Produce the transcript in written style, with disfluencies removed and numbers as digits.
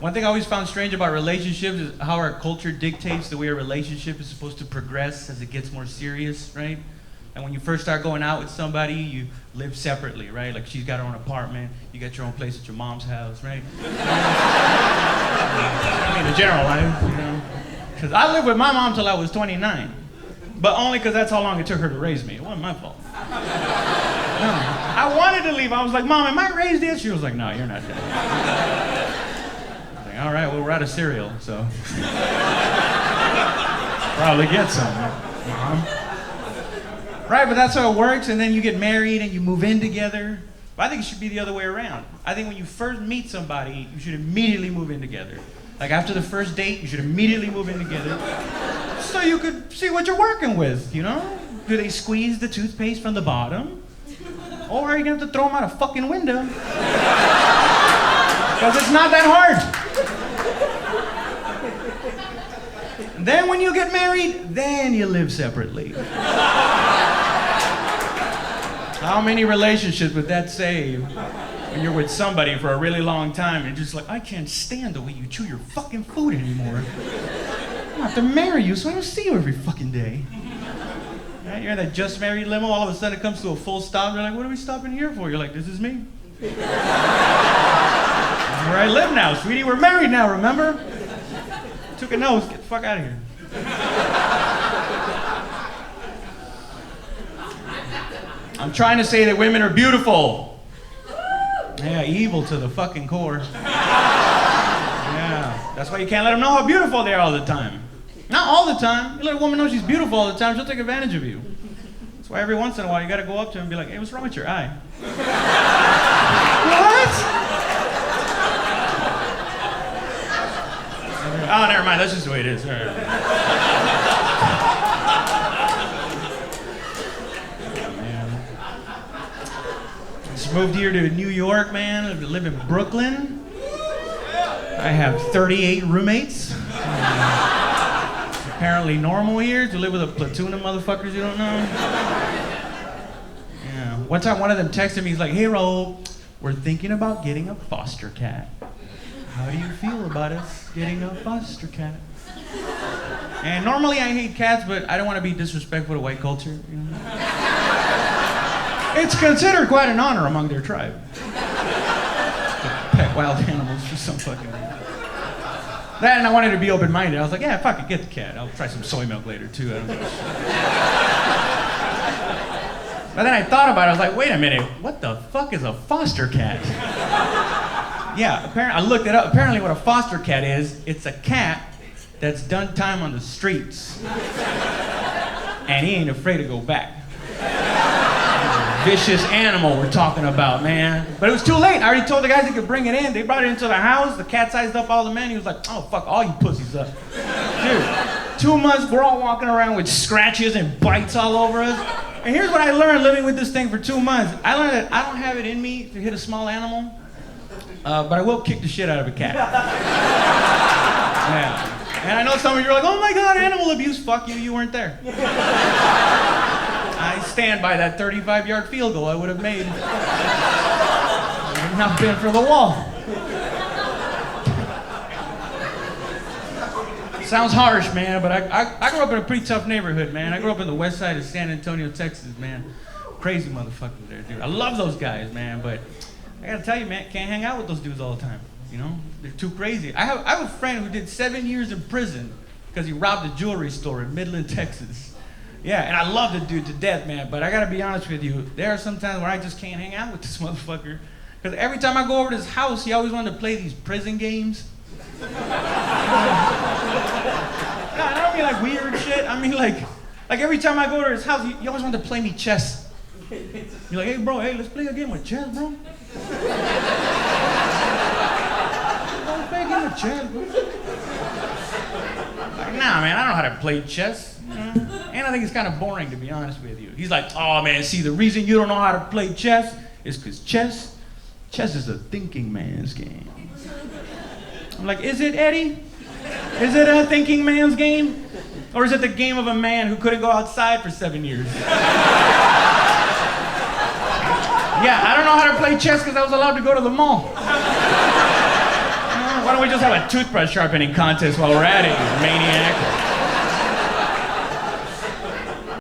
One thing I always found strange about relationships is how our culture dictates the way a relationship is supposed to progress as it gets more serious, right? And when you first start going out with somebody, you live separately, right? Like she's got her own apartment, you got your own place at your mom's house, right? I mean, the general life, you know. Because I lived with my mom till I was 29. But only because that's how long it took her to raise me. It wasn't my fault. No. I wanted to leave. I was like, Mom, am I raised yet? She was like, no, you're not dead. All right, well, we're out of cereal, so probably get some, Mom. Right, but that's how it works, and then you get married and you move in together. But I think it should be the other way around. I think when you first meet somebody, you should immediately move in together. Like after the first date, you should immediately move in together so you could see what you're working with, you know? Do they squeeze the toothpaste from the bottom? Or are you gonna have to throw them out a fucking window? Because it's not that hard. Then when you get married, then you live separately. How many relationships would that save when you're with somebody for a really long time and just like, I can't stand the way you chew your fucking food anymore. I have to marry you so I don't see you every fucking day. Right? You're in that just married limo, all of a sudden it comes to a full stop, you're like, what are we stopping here for? You're like, this is me. Where I live now, sweetie. We're married now, remember? Took a nose. Get the fuck out of here. I'm trying to say that women are beautiful. Yeah, evil to the fucking core. Yeah, that's why you can't let them know how beautiful they are all the time. Not all the time. You let a woman know she's beautiful all the time, she'll take advantage of you. That's why every once in a while you gotta go up to her and be like, hey, what's wrong with your eye? What? Oh, never mind. That's just the way it is. All right. Man. Just moved here to New York, man. I live in Brooklyn. I have 38 roommates. Apparently normal here to live with a platoon of motherfuckers you don't know. Yeah. One time one of them texted me. He's like, hey, Raul, we're thinking about getting a foster cat. How do you feel about us getting a foster cat? And normally I hate cats, but I don't want to be disrespectful to white culture. You know? It's considered quite an honor among their tribe. Pet wild animals for some fucking reason. That, and I wanted to be open-minded. I was like, yeah, fuck it, get the cat. I'll try some soy milk later, too. I don't give a shit. But then I thought about it. I was like, wait a minute. What the fuck is a foster cat? Yeah, apparently, I looked it up. Apparently what a foster cat is, it's a cat that's done time on the streets. And he ain't afraid to go back. Vicious animal we're talking about, man. But it was too late. I already told the guys they could bring it in. They brought it into the house. The cat sized up all the men. He was like, oh, fuck all you pussies up. Dude, 2 months, we're all walking around with scratches and bites all over us. And here's what I learned living with this thing for 2 months. I learned that I don't have it in me to hit a small animal. But I will kick the shit out of a cat. Yeah. And I know some of you are like, oh my God, animal abuse. Fuck you, you weren't there. I stand by that 35-yard field goal I would have made. If not been for the wall. Sounds harsh, man, but I grew up in a pretty tough neighborhood, man. I grew up in the west side of San Antonio, Texas, man. Crazy motherfuckers there, dude. I love those guys, man, but I gotta tell you, man, can't hang out with those dudes all the time. You know, they're too crazy. I have a friend who did 7 years in prison because he robbed a jewelry store in Midland, Texas. Yeah, and I love the dude to death, man. But I gotta be honest with you, there are some times where I just can't hang out with this motherfucker because every time I go over to his house, he always wanted to play these prison games. No, I don't mean like weird shit. I mean like every time I go to his house, he always wanted to play me chess. You're like, hey, bro, hey, let's play a game of chess, bro. Let's play a game of chess, bro. Like, nah, man, I don't know how to play chess. And I think it's kind of boring, to be honest with you. He's like, oh, man, see, the reason you don't know how to play chess is because chess is a thinking man's game. I'm like, is it, Eddie? Is it a thinking man's game? Or is it the game of a man who couldn't go outside for 7 years? Yeah, I don't know how to play chess because I was allowed to go to the mall. Why why don't we just have a toothbrush sharpening contest while we're at it, you maniac?